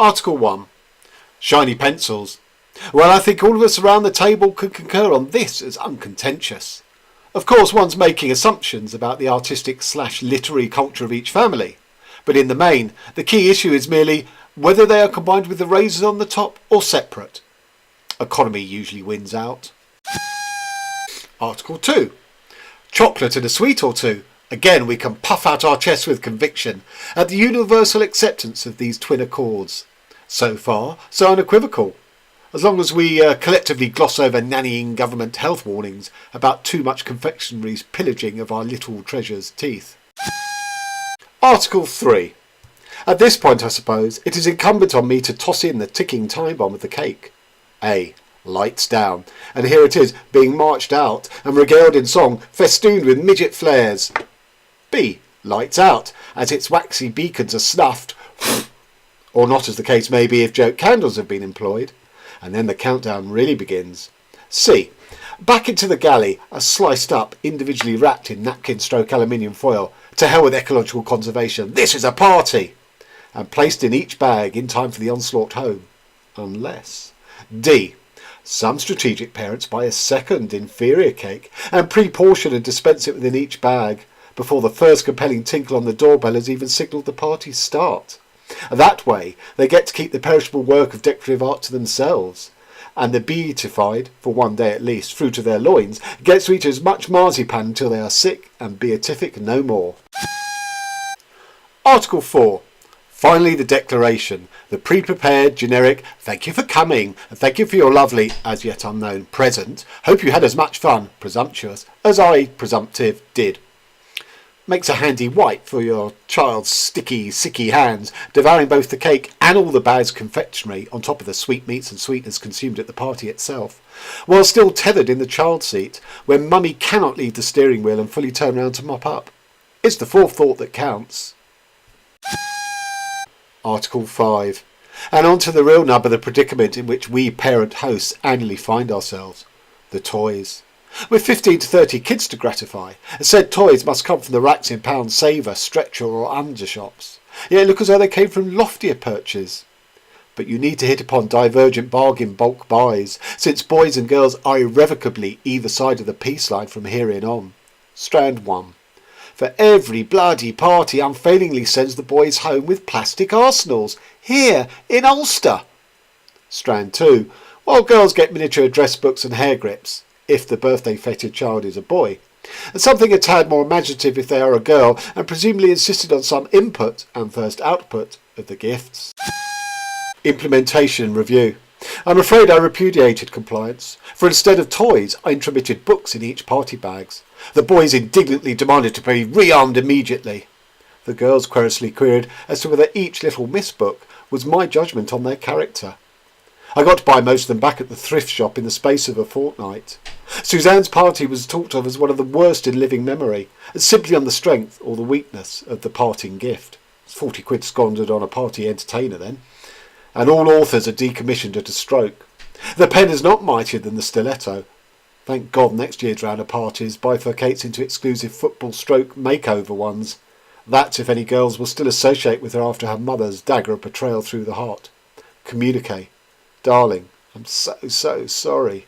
Article 1. Shiny pencils. Well, I think all of us around the table could concur on this as uncontentious. Of course, one's making assumptions about the artistic/literary culture of each family, but in the main, the key issue is merely whether they are combined with the razors on the top or separate. Economy usually wins out. Article 2. Chocolate and a sweet or two. Again, we can puff out our chests with conviction at the universal acceptance of these twin accords. So far, so unequivocal. As long as we collectively gloss over nannying government health warnings about too much confectionery's pillaging of our little treasures' teeth. Article 3. At this point, I suppose, it is incumbent on me to toss in the ticking time bomb of the cake. A. Lights down. And here it is, being marched out and regaled in song, festooned with midget flares. B. Lights out, as its waxy beacons are snuffed, or not as the case may be if joke candles have been employed. And then the countdown really begins. C. Back into the galley, as sliced up, individually wrapped in napkin/aluminium foil. To hell with ecological conservation, this is a party! And placed in each bag in time for the onslaught home. Unless. D. Some strategic parents buy a second inferior cake and pre-portion and dispense it within each bag before the first compelling tinkle on the doorbell has even signalled the party's start. That way, they get to keep the perishable work of decorative art to themselves, and the beatified, for one day at least, fruit of their loins, gets to eat as much marzipan until they are sick and beatific no more. Article 4. Finally, the declaration, the pre-prepared, generic, thank you for coming, and thank you for your lovely, as yet unknown, present. Hope you had as much fun, presumptuous, as I, presumptive, did. Makes a handy wipe for your child's sticky, sicky hands, devouring both the cake and all the bag's confectionery on top of the sweetmeats and sweeteners consumed at the party itself, while still tethered in the child seat, where mummy cannot leave the steering wheel and fully turn round to mop up. It's the forethought that counts. Article 5. And on to the real nub of the predicament in which we parent hosts annually find ourselves. The toys. With 15 to 30 kids to gratify, said toys must come from the racks in Pound Saver, Stretcher or undershops. Yet look as though they came from loftier perches. But you need to hit upon divergent bargain bulk buys, since boys and girls are irrevocably either side of the peace line from here in on. Strand 1. For every bloody party unfailingly sends the boys home with plastic arsenals, here in Ulster. Strand 2. While girls get miniature address books and hair grips, if the birthday-feted child is a boy, and something a tad more imaginative if they are a girl, and presumably insisted on some input and first output of the gifts. Implementation and review. I'm afraid I repudiated compliance, for instead of toys I intromitted books in each party bags. The boys indignantly demanded to be rearmed immediately. The girls querulously queried as to whether each little miss book was my judgment on their character. I got to buy most of them back at the thrift shop in the space of a fortnight. Suzanne's party was talked of as one of the worst in living memory, simply on the strength or the weakness of the parting gift. It's 40 quid squandered on a party entertainer then. And all authors are decommissioned at a stroke. The pen is not mightier than the stiletto. Thank God next year's round of parties bifurcates into exclusive football stroke makeover ones. That's if any girls will still associate with her after her mother's dagger of betrayal through the heart. Communique. Darling, I'm so sorry.